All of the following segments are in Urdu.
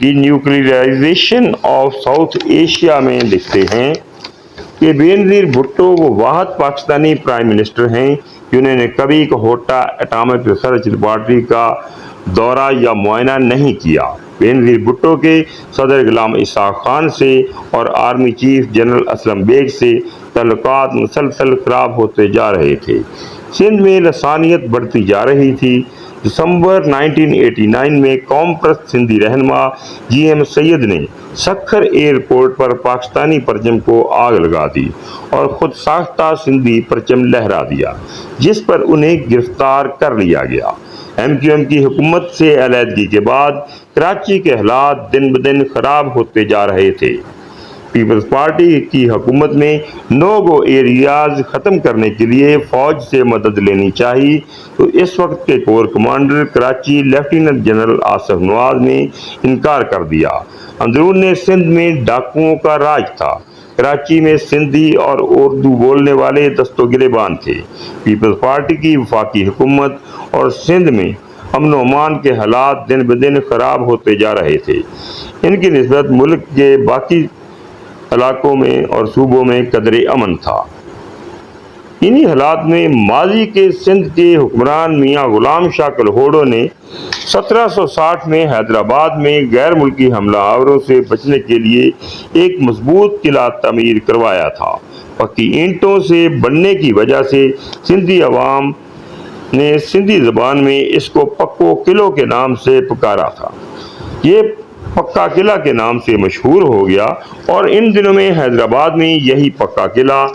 دی نیوکلیئرائزیشن آف ساؤتھ ایشیا میں لکھتے ہیں کہ بینظیر بھٹو وہ واحد پاکستانی پرائم منسٹر ہیں جنہوں نے کبھی کوہٹا ایٹامک ریسرچ لیبارٹری کا دورہ یا معائنہ نہیں کیا۔ بینظیر بھٹو کے صدر غلام اسحاق خان سے اور army chief general Aslam Beg سے تعلقات مسلسل خراب ہوتے جا رہے تھے۔ سندھ میں لسانیت بڑھتی جا رہی تھی۔ دسمبر 1989 میں قوم پرست سندھی رہنما جی ایم سید نے سکھر ایئرپورٹ پر پاکستانی پرچم کو آگ لگا دی اور خود ساختہ سندھی پرچم لہرا دیا، جس پر انہیں گرفتار کر لیا گیا۔ ایم کیو ایم کی حکومت سے علیحدگی کے بعد کراچی کے حالات دن بدن خراب ہوتے جا رہے تھے۔ پیپلز پارٹی کی حکومت میں نو گو ایریاز ختم کرنے کے لیے فوج سے مدد لینی چاہیے تو اس وقت کے corps commander Karachi lieutenant general Asif Nawaz نے انکار کر دیا۔ اندرون سندھ میں ڈاکوؤں کا راج تھا۔ کراچی میں سندھی اور اردو بولنے والے دست و گریبان تھے۔ پیپلز پارٹی کی وفاقی حکومت اور سندھ میں امن و امان کے حالات دن بدن خراب ہوتے جا رہے تھے۔ ان کی نسبت ملک کے باقی علاقوں میں اور صوبوں میں قدر امن تھا۔ انہی حالات میں ماضی کے سندھ کے حکمران میاں غلام شاہ کلہوڑوں نے 1760 میں حیدرآباد میں غیر ملکی حملہ آوروں سے بچنے کے لیے ایک مضبوط قلعہ تعمیر کروایا تھا۔ پکی اینٹوں سے بننے کی وجہ سے سندھی عوام نے سندھی زبان میں اس کو پکو قلعوں کے نام سے پکارا تھا۔ یہ پکا قلعہ کے نام سے مشہور ہو گیا اور ان دنوں میں حیدرآباد میں یہی پکا قلعہ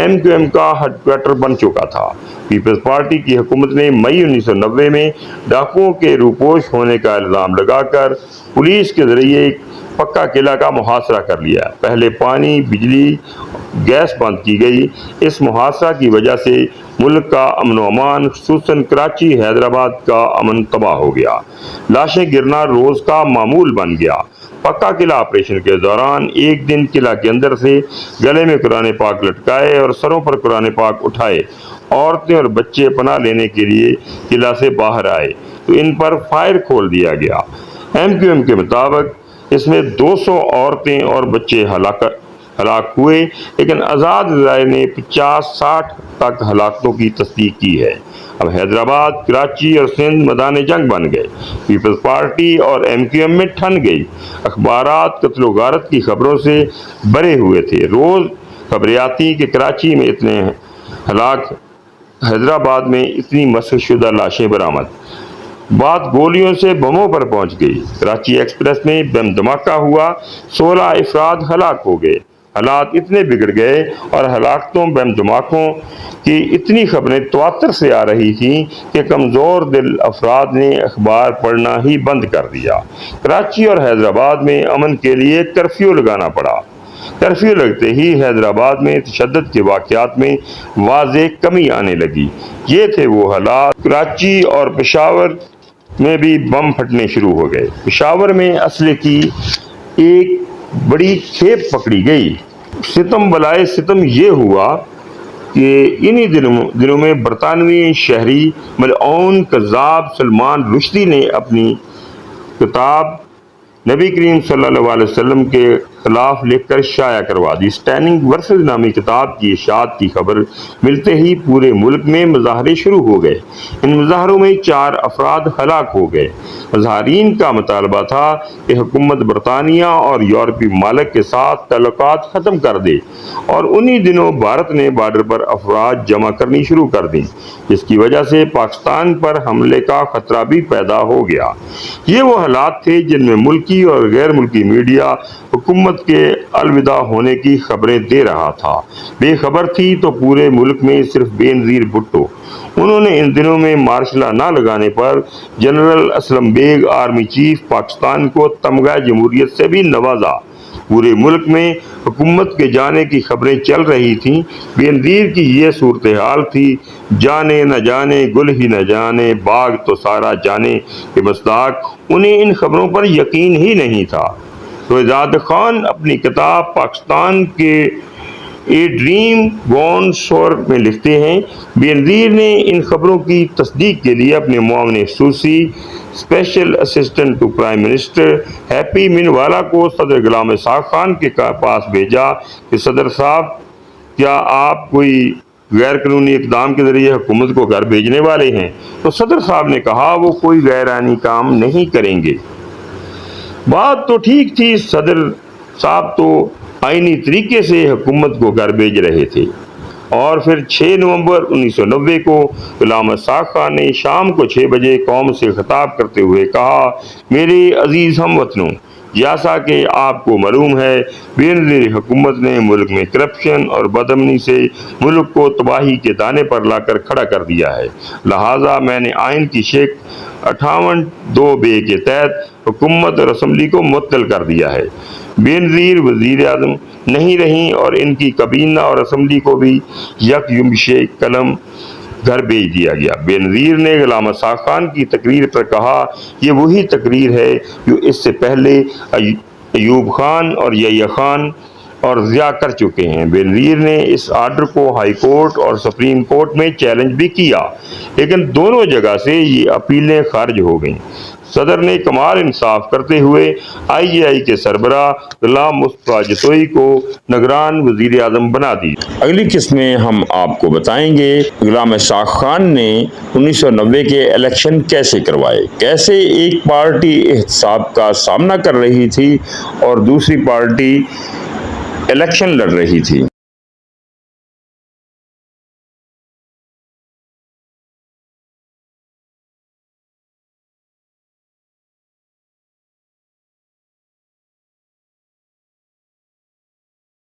ایم کیو ایم کا ہیڈ کوارٹر بن چکا تھا۔ پیپلز پارٹی کی حکومت نے مئی 1990 میں ڈاکوؤں کے روپوش ہونے کا الزام لگا کر پولیس کے ذریعے پکا قلعہ کا محاصرہ کر لیا۔ پہلے پانی، بجلی، گیس بند کی گئی۔ اس محاصرہ کی وجہ سے ملک کا امن و امان، خصوصاً کراچی حیدرآباد کا امن تباہ ہو گیا۔ لاشیں گرنا روز کا معمول بن گیا۔ پکا قلعہ آپریشن کے دوران ایک دن قلعہ کے اندر سے گلے میں قرآن پاک لٹکائے اور سروں پر قرآن پاک اٹھائے عورتیں اور بچے پناہ لینے کے لیے قلعہ سے باہر آئے تو ان پر فائر کھول دیا گیا۔ ایم کیو ایم کے مطابق اس میں 200 عورتیں اور بچے ہلاک ہوئے، لیکن آزاد ذرائع نے 50-60 تک ہلاکتوں کی تصدیق کی ہے۔ اب حیدرآباد، کراچی اور سندھ میدان جنگ بن گئے۔ پیپلز پارٹی اور ایم کیو ایم میں ٹھن گئی۔ اخبارات قتل و غارت کی خبروں سے بھرے ہوئے تھے۔ روز خبریں آتی کہ کراچی میں اتنے ہلاک، حیدرآباد میں اتنی مسخ شدہ لاشیں برآمد۔ بات گولیوں سے بموں پر پہنچ گئی۔ کراچی ایکسپریس میں بم دھماکہ ہوا، 16 افراد ہلاک ہو گئے۔ حالات اتنے بگڑ گئے اور ہلاکتوں، بم دھماکوں کی اتنی خبریں تواتر سے آ رہی تھیں کہ کمزور دل افراد نے اخبار پڑھنا ہی بند کر دیا۔ کراچی اور حیدرآباد میں امن کے لیے کرفیو لگانا پڑا۔ کرفیو لگتے ہی حیدرآباد میں تشدد کے واقعات میں واضح کمی آنے لگی۔ یہ تھے وہ حالات۔ کراچی اور پشاور میں بھی بم پھٹنے شروع ہو گئے۔ پشاور میں اسلحے کی ایک بڑی کھیپ پکڑی گئی۔ ستم بلائے ستم یہ ہوا کہ انہی دنوں میں برطانوی شہری ملعون کذاب سلمان رشدی نے اپنی کتاب نبی کریم صلی اللہ علیہ وسلم کے خلاف لکھ کر شائع کروا دی۔ اسٹیننگ ورسز نامی کتاب کی اشاعت کی خبر ملتے ہی پورے ملک میں مظاہرے شروع ہو گئے۔ ان مظاہروں میں 4 افراد ہلاک ہو گئے۔ مظاہرین کا مطالبہ تھا کہ حکومت برطانیہ اور یورپی ممالک کے ساتھ تعلقات ختم کر دے اور انہی دنوں بھارت نے بارڈر پر افواج جمع کرنی شروع کر دیں، جس کی وجہ سے پاکستان پر حملے کا خطرہ بھی پیدا ہو گیا۔ یہ وہ حالات تھے جن میں ملکی اور غیر ملکی میڈیا حکومت کے الوداع ہونے کی خبریں دے رہا تھا۔ بے خبر تھی تو پورے ملک میں صرف بینظیر بھٹو۔ انہوں نے ان دنوں میں مارشل لا نہ لگانے پر general Aslam Beg army chief Pakistan کو تمغہ جمہوریت سے بھی نوازا۔ پورے ملک میں حکومت کے جانے کی خبریں چل رہی تھیں۔ بینظیر کی یہ صورتحال تھی، جانے نہ جانے گل ہی نہ جانے باغ تو سارا جانے کے مصداق۔ انہیں ان خبروں پر یقین ہی نہیں تھا۔ رویزاد خان اپنی کتاب پاکستان کے اے ڈریم گون سور میں لکھتے ہیں، بینظیر نے ان خبروں کی تصدیق کے لیے اپنے معاون خصوصی special assistant to prime minister Happy Minwala کو صدر غلام اسحاق خان کے پاس بھیجا کہ صدر صاحب کیا آپ کوئی غیر قانونی اقدام کے ذریعے حکومت کو گھر بھیجنے والے ہیں؟ تو صدر صاحب نے کہا وہ کوئی غیر آئینی کام نہیں کریں گے۔ بات تو ٹھیک تھی، صدر صاحب تو آئینی طریقے سے حکومت کو گھر بھیج رہے تھے۔ اور پھر 6 نومبر 1990 کو غلام اسحاق خان نے شام کو 6 بجے قوم سے خطاب کرتے ہوئے کہا، میرے عزیز ہم وطنوں، جیسا کہ آپ کو معلوم ہے بے نظیر حکومت نے ملک میں کرپشن اور بدامنی سے ملک کو تباہی کے دانے پر لا کر کھڑا کر دیا ہے، لہٰذا میں نے آئین کی شق 58(2) کے تحت حکومت اور اسمبلی کو معطل کر دیا ہے۔ بے نظیر وزیر اعظم نہیں رہیں اور ان کی کابینہ اور اسمبلی کو بھی یک جنبش قلم گھر بھیج دیا گیا۔ بے نظیر نے غلام اسحاق خان کی تقریر پر کہا، یہ وہی تقریر ہے جو اس سے پہلے ایوب خان اور یحییٰ خان اور ضیاء کر چکے ہیں۔ بے نظیر نے اس آرڈر کو ہائی کورٹ اور سپریم کورٹ میں چیلنج بھی کیا، لیکن دونوں جگہ سے یہ اپیلیں خارج ہو گئیں۔ صدر نے کمال انصاف کرتے ہوئے IGI کے سربراہ غلام مصطفیٰ جتوئی کو نگران وزیر اعظم بنا دی۔ اگلی قسط میں ہم آپ کو بتائیں گے غلام اسحاق خان نے 1990 کے الیکشن کیسے کروائے، کیسے ایک پارٹی احتساب کا سامنا کر رہی تھی اور دوسری پارٹی الیکشن لڑ رہی تھی۔